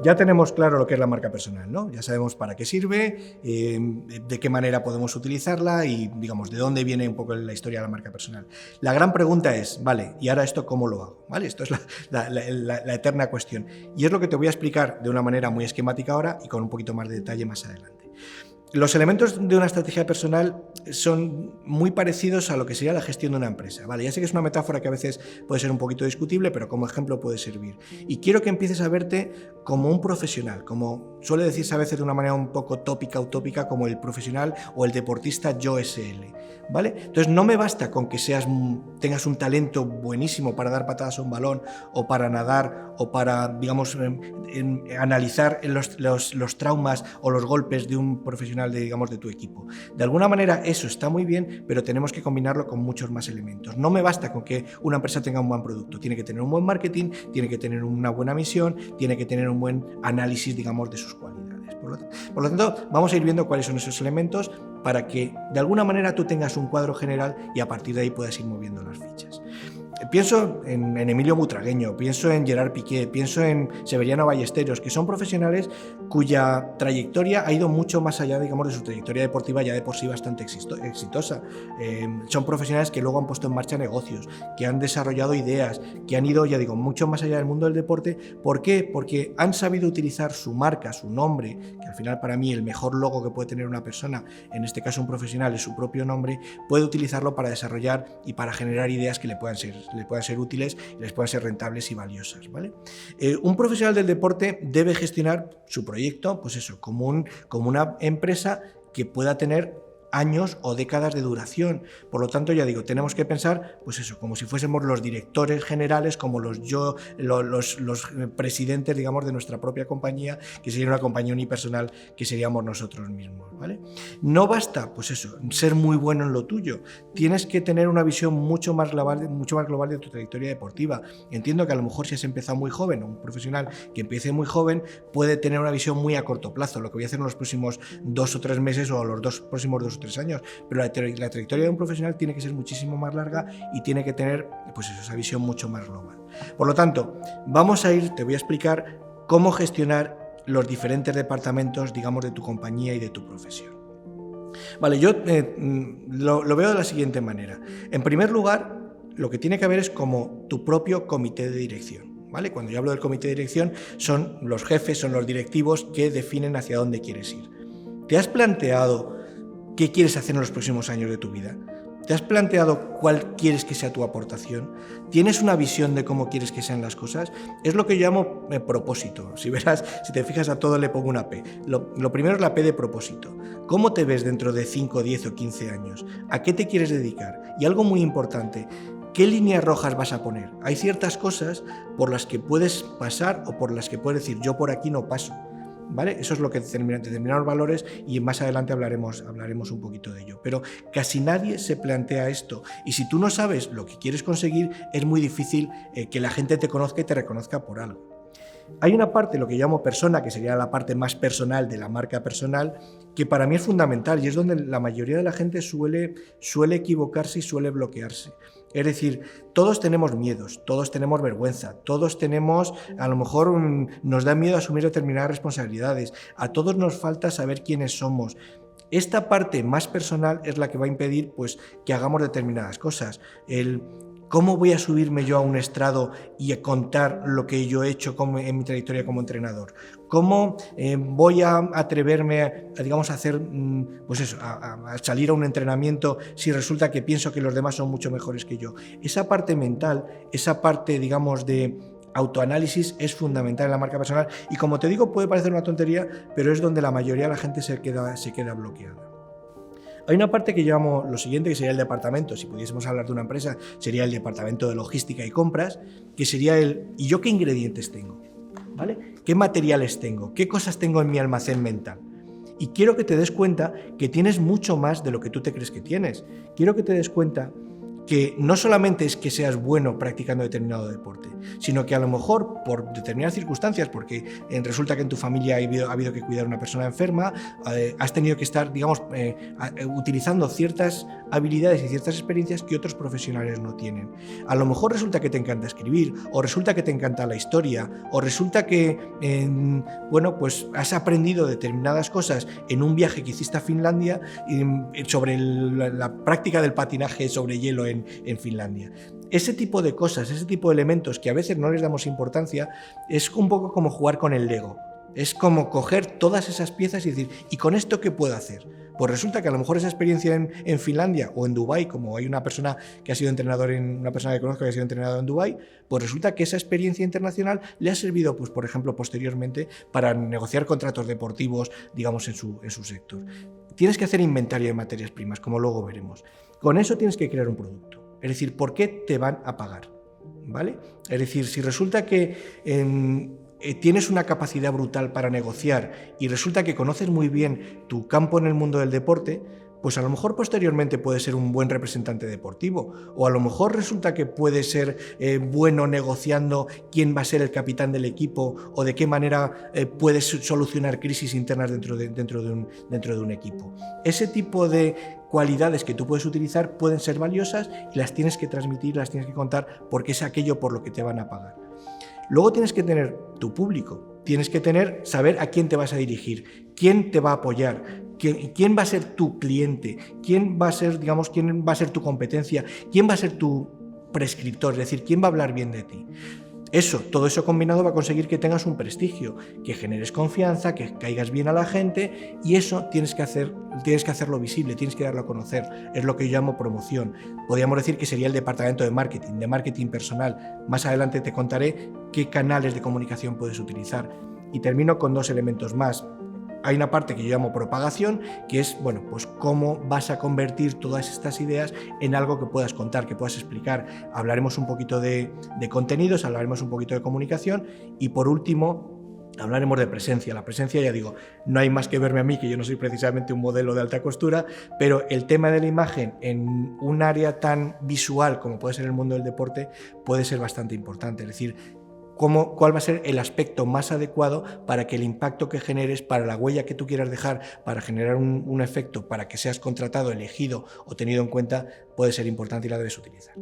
ya tenemos claro lo que es la marca personal, ¿no? Ya sabemos para qué sirve, de qué manera podemos utilizarla y, digamos, de dónde viene un poco la historia de la marca personal. La gran pregunta es, vale, ¿y ahora esto cómo lo hago? ¿Vale? Esto es la eterna cuestión. Y es lo que te voy a explicar de una manera muy esquemática ahora y con un poquito más de detalle más adelante. Los elementos de una estrategia personal son muy parecidos a lo que sería la gestión de una empresa. Vale, ya sé que es una metáfora que a veces puede ser un poquito discutible, pero como ejemplo puede servir. Y quiero que empieces a verte como un profesional, como suele decirse a veces de una manera un poco tópica, utópica, como el profesional o el deportista Yo SL. ¿Vale? Entonces no me basta con que tengas un talento buenísimo para dar patadas a un balón o para nadar o para, digamos, analizar los traumas o los golpes de un profesional de tu equipo. De alguna manera eso está muy bien, pero tenemos que combinarlo con muchos más elementos. No me basta con que una empresa tenga un buen producto, tiene que tener un buen marketing, tiene que tener una buena misión, tiene que tener un buen análisis, digamos, de sus cualidades. Por lo tanto, vamos a ir viendo cuáles son esos elementos para que de alguna manera tú tengas un cuadro general y a partir de ahí puedas ir moviendo las fichas. Pienso en Emilio Butragueño, pienso en Gerard Piqué, pienso en Severiano Ballesteros, que son profesionales cuya trayectoria ha ido mucho más allá, digamos, de su trayectoria deportiva ya de por sí bastante exitosa. Son profesionales que luego han puesto en marcha negocios, que han desarrollado ideas, que han ido, ya digo, mucho más allá del mundo del deporte. ¿Por qué? Porque han sabido utilizar su marca, su nombre, que al final para mí el mejor logo que puede tener una persona, en este caso un profesional, es su propio nombre, puede utilizarlo para desarrollar y para generar ideas que le puedan ser útiles y les puedan ser rentables y valiosas, ¿vale? Un profesional del deporte debe gestionar su proyecto, pues eso, como una empresa que pueda tener años o décadas de duración. Por lo tanto, ya digo, tenemos que pensar, pues eso, como si fuésemos los directores generales, como los presidentes, digamos, de nuestra propia compañía, que sería una compañía unipersonal, que seríamos nosotros mismos, ¿vale? No basta, pues eso, ser muy bueno en lo tuyo. Tienes que tener una visión mucho más global de tu trayectoria deportiva. Entiendo que a lo mejor si has empezado muy joven, o un profesional que empiece muy joven, puede tener una visión muy a corto plazo, lo que voy a hacer en los próximos 2 o 3 meses o los próximos 2 o 3 años, pero la trayectoria de un profesional tiene que ser muchísimo más larga y tiene que tener, pues eso, esa visión mucho más global. Por lo tanto, te voy a explicar cómo gestionar los diferentes departamentos, digamos, de tu compañía y de tu profesión. Vale, yo lo veo de la siguiente manera. En primer lugar, lo que tiene que haber es como tu propio comité de dirección, ¿vale? Cuando yo hablo del comité de dirección, son los jefes, son los directivos que definen hacia dónde quieres ir. ¿Te has planteado qué quieres hacer en los próximos años de tu vida? ¿Te has planteado cuál quieres que sea tu aportación? ¿Tienes una visión de cómo quieres que sean las cosas? Es lo que yo llamo propósito. Si te fijas, a todo le pongo una P. Lo primero es la P de propósito. ¿Cómo te ves dentro de 5, 10 o 15 años? ¿A qué te quieres dedicar? Y algo muy importante, ¿qué líneas rojas vas a poner? Hay ciertas cosas por las que puedes pasar o por las que puedes decir, yo por aquí no paso, ¿vale? Eso es lo que determinan los valores y más adelante hablaremos un poquito de ello. Pero casi nadie se plantea esto y si tú no sabes lo que quieres conseguir, es muy difícil que la gente te conozca y te reconozca por algo. Hay una parte, lo que llamo persona, que sería la parte más personal de la marca personal, que para mí es fundamental y es donde la mayoría de la gente suele equivocarse y suele bloquearse. Es decir, todos tenemos miedos, todos tenemos vergüenza, todos tenemos, a lo mejor nos da miedo asumir determinadas responsabilidades, a todos nos falta saber quiénes somos. Esta parte más personal es la que va a impedir, pues, que hagamos determinadas cosas. ¿Cómo voy a subirme yo a un estrado y a contar lo que yo he hecho en mi trayectoria como entrenador? ¿Cómo voy a atreverme a hacer, pues eso, a salir a un entrenamiento si resulta que pienso que los demás son mucho mejores que yo? Esa parte mental, esa parte, digamos, de autoanálisis es fundamental en la marca personal y, como te digo, puede parecer una tontería, pero es donde la mayoría de la gente se queda bloqueada. Hay una parte que llamo lo siguiente, que sería el departamento. Si pudiésemos hablar de una empresa, sería el departamento de logística y compras, que sería ¿y yo qué ingredientes tengo? ¿Vale? ¿Qué materiales tengo? ¿Qué cosas tengo en mi almacén mental? Y quiero que te des cuenta que tienes mucho más de lo que tú te crees que tienes. Quiero que te des cuenta que no solamente es que seas bueno practicando determinado deporte, sino que a lo mejor por determinadas circunstancias, porque resulta que en tu familia ha habido que cuidar a una persona enferma, has tenido que estar, digamos, utilizando ciertas habilidades y ciertas experiencias que otros profesionales no tienen. A lo mejor resulta que te encanta escribir, o resulta que te encanta la historia, o resulta que, bueno, pues has aprendido determinadas cosas en un viaje que hiciste a Finlandia sobre la práctica del patinaje sobre hielo en Finlandia. Ese tipo de cosas, ese tipo de elementos que a veces no les damos importancia, es un poco como jugar con el Lego. Es como coger todas esas piezas y decir, ¿y con esto qué puedo hacer? Pues resulta que a lo mejor esa experiencia en Finlandia o en Dubái, como hay una persona que ha sido entrenador, una persona que conozco que ha sido entrenador en Dubái, pues resulta que esa experiencia internacional le ha servido, pues por ejemplo, posteriormente para negociar contratos deportivos, digamos, en su sector. Tienes que hacer inventario de materias primas, como luego veremos. Con eso tienes que crear un producto. Es decir, ¿por qué te van a pagar? ¿Vale? Es decir, si resulta que tienes una capacidad brutal para negociar y resulta que conoces muy bien tu campo en el mundo del deporte, pues a lo mejor posteriormente puedes ser un buen representante deportivo, o a lo mejor resulta que puedes ser bueno negociando quién va a ser el capitán del equipo o de qué manera puedes solucionar crisis internas dentro de un equipo. Ese tipo de cualidades que tú puedes utilizar pueden ser valiosas y las tienes que transmitir, las tienes que contar porque es aquello por lo que te van a pagar. Luego tienes que tener tu público, tienes que saber a quién te vas a dirigir, quién te va a apoyar, quién va a ser tu cliente, quién va a ser, digamos, quién va a ser tu competencia, quién va a ser tu prescriptor, es decir, quién va a hablar bien de ti. Todo eso combinado va a conseguir que tengas un prestigio, que generes confianza, que caigas bien a la gente, y eso tienes que hacerlo visible, tienes que darlo a conocer. Es lo que yo llamo promoción. Podríamos decir que sería el departamento de marketing personal. Más adelante te contaré qué canales de comunicación puedes utilizar. Y termino con 2 elementos más. Hay una parte que yo llamo propagación, que es, bueno, pues cómo vas a convertir todas estas ideas en algo que puedas contar, que puedas explicar. Hablaremos un poquito de contenidos, hablaremos un poquito de comunicación y, por último, hablaremos de presencia. La presencia, ya digo, no hay más que verme a mí, que yo no soy precisamente un modelo de alta costura, pero el tema de la imagen en un área tan visual como puede ser el mundo del deporte puede ser bastante importante. Es decir, cuál va a ser el aspecto más adecuado para que el impacto que generes, para la huella que tú quieras dejar, para generar un efecto, para que seas contratado, elegido o tenido en cuenta, puede ser importante y la debes utilizar.